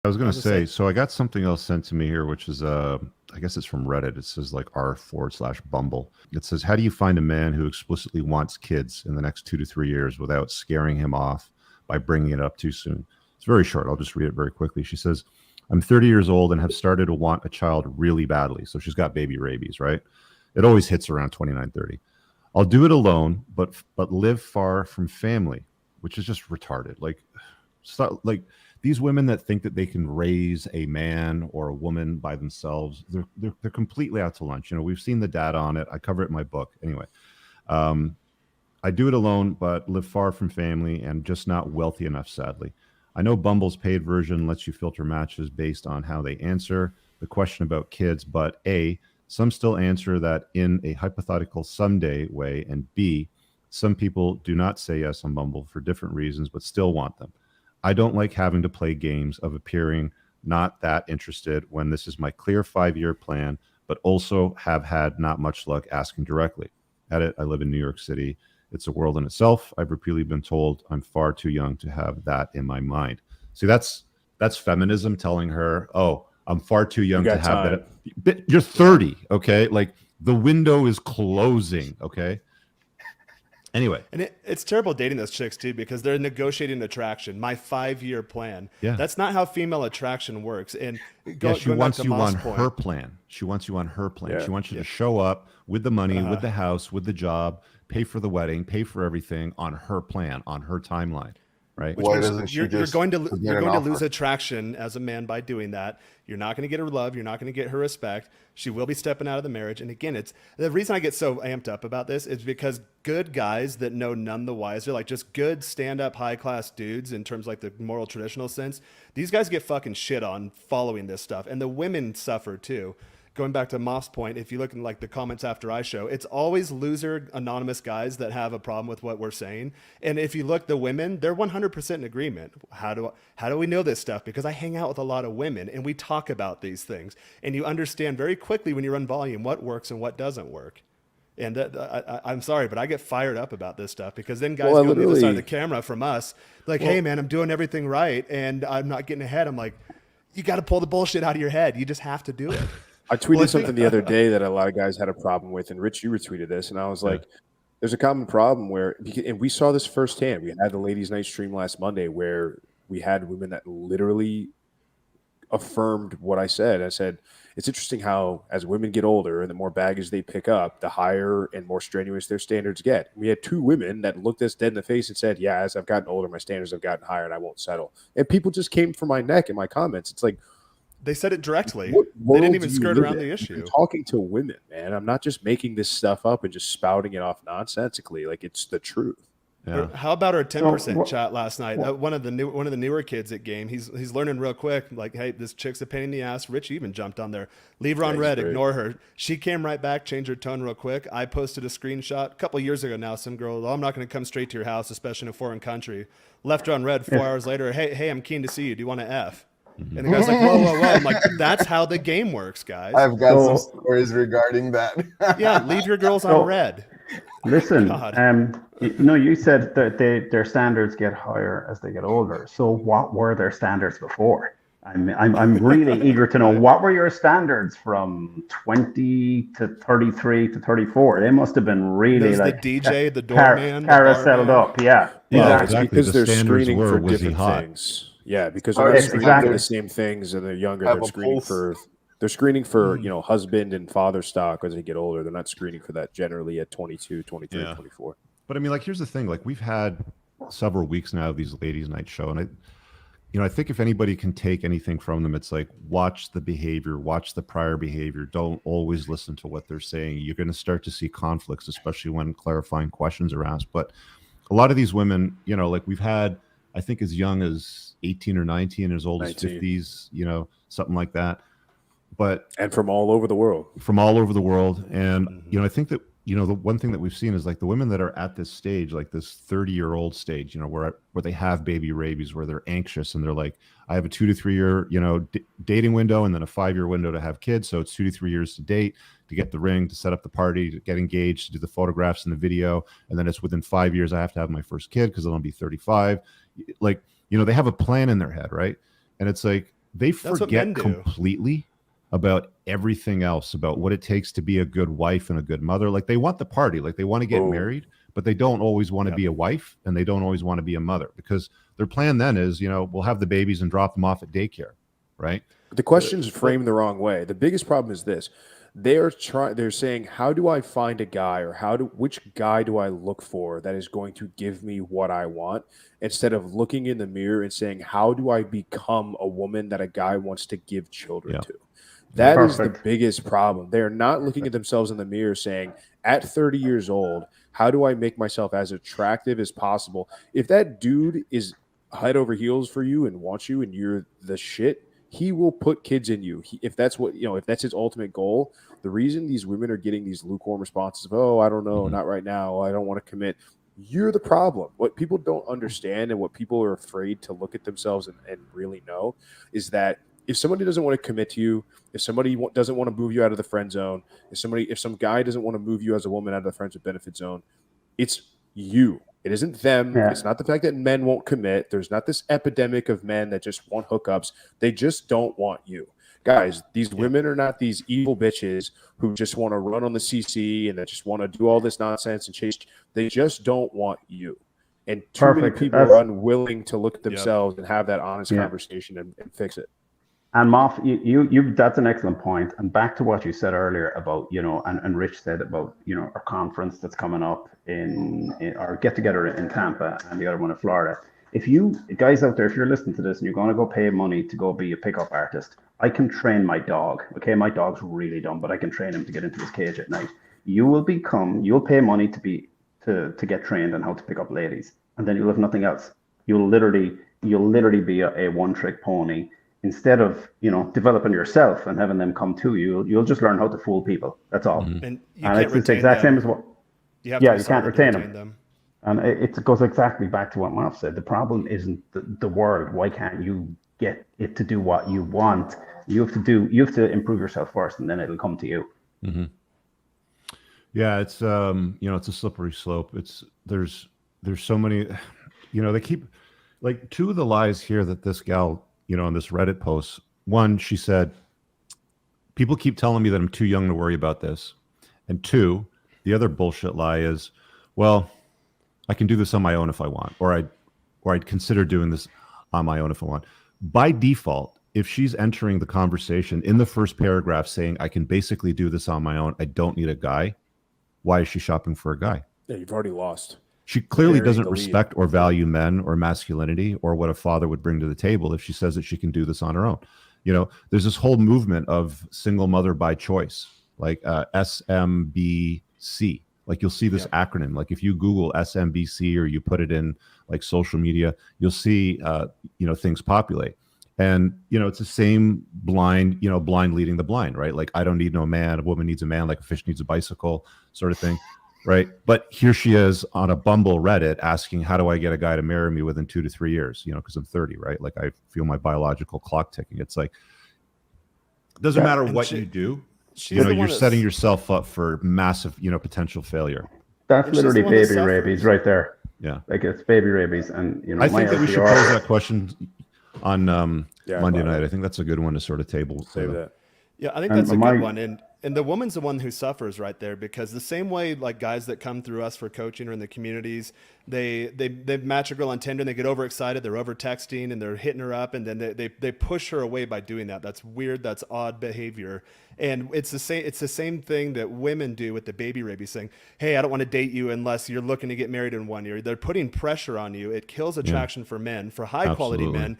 I was going to to say, say. so I got something else sent to me here, which is, I guess it's from Reddit. It says like r/Bumble. It says, how do you find a man who explicitly wants kids in the next 2 to 3 years without scaring him off by bringing it up too soon? It's very short. I'll just read it very quickly. She says, I'm 30 years old and have started to want a child really badly. So she's got baby rabies, right? It always hits around 29, 30. I'll do it alone, but live far from family, which is just retarded. Like these women that think that they can raise a man or a woman by themselves, they're completely out to lunch. We've seen the data on it. I cover it in my book. Anyway, um, I do it alone, but live far from family and just not wealthy enough, sadly. I know Bumble's paid version lets you filter matches based on how they answer the question about kids, but A, some still answer that in a hypothetical someday way, and B, some people do not say yes on Bumble for different reasons, but still want them. I don't like having to play games of appearing not that interested when this is my clear 5-year plan, but also have had not much luck asking directly. At it, I live in New York City. It's a world in itself. I've repeatedly been told I'm far too young to have that in my mind. See, that's feminism telling her, "Oh, I'm far too young to have time. that." But you're 30, okay? Like the window is closing, okay? Anyway, And it's terrible dating those chicks too because they're negotiating attraction. My 5-year plan. Yeah. That's not how female attraction works. And she going back wants to you Moss' on point, her plan. She wants you on her plan. Yeah. She wants you to show up with the money, with the house, with the job, pay for the wedding, pay for everything on her plan, on her timeline, right? which Why means doesn't she you're just going to present you're an going to offer? lose attraction as a man by doing that. You're not going to get her love. You're not going to get her respect. She will be stepping out of the marriage. And again, it's the reason I get so amped up about this is because good guys that know none the wiser, like just good stand-up high-class dudes in terms like the moral traditional sense, these guys get fucking shit on following this stuff. And the women suffer too. Going back to Moff's point, if you look in like the comments after I show, it's always loser anonymous guys that have a problem with what we're saying. And if you look, the women, they're 100% in agreement. How do we know this stuff? Because I hang out with a lot of women and we talk about these things. And you understand very quickly when you run volume what works and what doesn't work. And I'm sorry, but I get fired up about this stuff because then guys go on the other side of the camera from us, like, hey man, I'm doing everything right and I'm not getting ahead. I'm like, you got to pull the bullshit out of your head. You just have to do it. I tweeted something the other day that a lot of guys had a problem with, and Rich, you retweeted this, and I was like, there's a common problem where, and we saw this firsthand. We had the ladies' night stream last Monday where we had women that literally affirmed what I said. I said, it's interesting how as women get older and the more baggage they pick up, the higher and more strenuous their standards get. We had 2 women that looked us dead in the face and said, yeah, as I've gotten older, my standards have gotten higher and I won't settle. And people just came for my neck in my comments. It's like, they said it directly. what They didn't world even do you skirt live around in? the issue. I'm talking to women, man. I'm not just making this stuff up and just spouting it off nonsensically. Like it's the truth. Yeah. How about our 10% chat last night? One of the newer kids at game. He's learning real quick. Like, hey, this chick's a pain in the ass. Rich even jumped on there. Leave her on red. great. Ignore her. She came right back. Changed her tone real quick. I posted a screenshot a couple years ago now. Some girl, I'm not going to come straight to your house, especially in a foreign country. Left her on red. 4 hours later. Hey, I'm keen to see you. Do you want to F? And the guy's like, whoa. I'm like, that's how the game works, guys. I've got some stories regarding that. Yeah, leave your girls on red. Listen, God. you said that their standards get higher as they get older. So what were their standards before? I'm really eager to know, what were your standards from 20 to 33 to 34? They must have been really like the DJ, the doorman, carouseled up. Yeah, exactly. Because The they're standards screening were, for was he different hot? things. Yeah, because they're not screening for the same things and they're younger. Have They're a screening pulse. for husband and father stock as they get older. They're not screening for that generally at 22, 23, 24. But I mean, like, here's the thing. Like, we've had several weeks now of these ladies' night show, and I think if anybody can take anything from them, it's like, watch the behavior, watch the prior behavior. Don't always listen to what they're saying. You're going to start to see conflicts, especially when clarifying questions are asked. But a lot of these women, like we've had, I think, as young as 18 or 19, as old 19. as 50s, something like that. And from all over the world. And, I think that, the one thing that we've seen is like the women that are at this stage, like this 30-year-old stage, where they have baby rabies, where they're anxious and they're like, I have a 2 to 3 year, dating window and then a 5-year window to have kids. So it's 2 to 3 years to date, to get the ring, to set up the party, to get engaged, to do the photographs and the video. And then it's within 5 years, I have to have my first kid because then I'll be 35. Like, they have a plan in their head, right? And it's like, they That's what forget men do. completely about everything else, about what it takes to be a good wife and a good mother. Like they want the party, like they want to get married, but they don't always want to be a wife, and they don't always want to be a mother, because their plan then is, we'll have the babies and drop them off at daycare, right? The question's framed the wrong way. The biggest problem is this. They're saying, how do I find a guy, or which guy do I look for that is going to give me what I want, instead of looking in the mirror and saying, how do I become a woman that a guy wants to give children to? That is the biggest problem. They're not looking at themselves in the mirror saying, at 30 years old, how do I make myself as attractive as possible? If that dude is head over heels for you and wants you and you're the shit, he will put kids in you. If that's if that's his ultimate goal. The reason these women are getting these lukewarm responses of, oh, I don't know, not right now, I don't want to commit. You're the problem. What people don't understand, and what people are afraid to look at themselves and really know, is that if somebody doesn't want to commit to you, if somebody doesn't want to move you out of the friend zone, if some guy doesn't want to move you as a woman out of the friends with benefit zone, it's you. It isn't them. Yeah. It's not the fact that men won't commit. There's not this epidemic of men that just want hookups. They just don't want you. Guys, these women are not these evil bitches who just want to run on the CC and that just want to do all this nonsense and chase. They just don't want you. And too many people are unwilling to look at themselves and have that honest conversation and fix it. And Moff, you that's an excellent point. And back to what you said earlier about, and Rich said about, our conference that's coming up in our get together in Tampa and the other one in Florida. If you guys out there, if you're listening to this and you're going to go pay money to go be a pickup artist, I can train my dog. Okay, my dog's really dumb, but I can train him to get into his cage at night. You'll pay money to get trained on how to pick up ladies, and then you'll have nothing else. You'll literally be a one-trick pony. Instead of developing yourself and having them come to you, you'll just learn how to fool people. That's all. And it's the exact same as what. You can't retain them. And it goes exactly back to what Moff said. The problem isn't the world. Why can't you get it to do what you want? You have to improve yourself first, and then it'll come to you. Mm-hmm. Yeah, it's it's a slippery slope. There's so many, they keep, like, two of the lies here that this gal, on this Reddit post. One, she said, people keep telling me that I'm too young to worry about this. And two, the other bullshit lie is, well, I can do this on my own if I want, or I'd consider doing this on my own if I want. By default, if she's entering the conversation in the first paragraph saying, I can basically do this on my own, I don't need a guy, why is she shopping for a guy? Yeah, you've already lost. She clearly doesn't respect or value men or masculinity or what a father would bring to the table if she says that she can do this on her own. There's this whole movement of single mother by choice, like SMBC. Like, you'll see this acronym. Like, if you Google SMBC or you put it in like social media, you'll see things populate. And it's the same blind leading the blind, right? Like, I don't need no man, a woman needs a man, like a fish needs a bicycle, sort of thing. Right. But here she is on a Bumble Reddit asking, how do I get a guy to marry me within 2 to 3 years? Because I'm 30, right? Like, I feel my biological clock ticking. It's like, it doesn't matter what you do. You're setting yourself up for massive, potential failure. That's literally baby rabies right there. Yeah. Like, it's baby rabies. And, I think that we should pose that question on Monday night. I think that's a good one to sort of table. Save that. Yeah, I think that's a good one. And the woman's the one who suffers right there, because the same way, like, guys that come through us for coaching or in the communities, they match a girl on Tinder and they get overexcited, they're over texting and they're hitting her up, and then they push her away by doing that. That's weird. That's odd behavior. And it's the same thing that women do with the baby rabies, saying, hey, I don't want to date you unless you're looking to get married in 1 year. They're putting pressure on you. It kills attraction for men, for high quality men.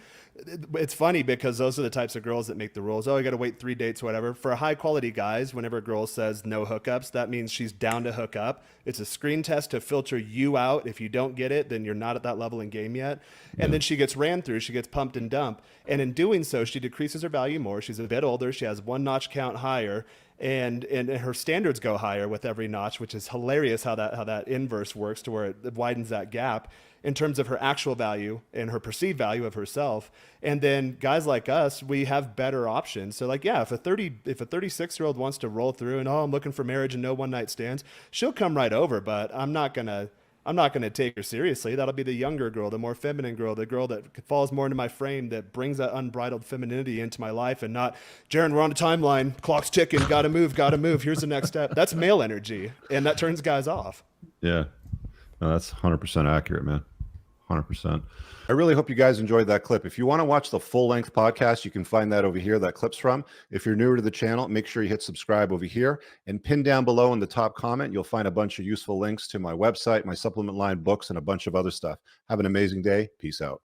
It's funny because those are the types of girls that make the rules. Oh, you got to wait 3 dates, whatever. For high quality guys, whenever a girl says no hookups, that means she's down to hook up. It's a screen test to filter you out. If you don't get it, then you're not at that level in game yet. And then she gets ran through, she gets pumped and dumped. And in doing so, she decreases her value more. She's a bit older. She has 1 notch count higher. And her standards go higher with every notch, which is hilarious how that inverse works, to where it widens that gap in terms of her actual value and her perceived value of herself. And then guys like us, we have better options. So, like, if a 36-year-old wants to roll through and, I'm looking for marriage and no one night stands, she'll come right over, but I'm not gonna I'm not going to take her seriously. That'll be the younger girl, the more feminine girl, the girl that falls more into my frame, that brings that unbridled femininity into my life, and not, Jaron, we're on a timeline, clock's ticking, gotta move, here's the next step. That's male energy, and that turns guys off. Yeah, no, that's 100% accurate, man. 100%. I really hope you guys enjoyed that clip. If you want to watch the full-length podcast, you can find that over here, that clip's from. If you're newer to the channel, make sure you hit subscribe over here, and pin down below in the top comment, you'll find a bunch of useful links to my website, my supplement line, books, and a bunch of other stuff. Have an amazing day. Peace out.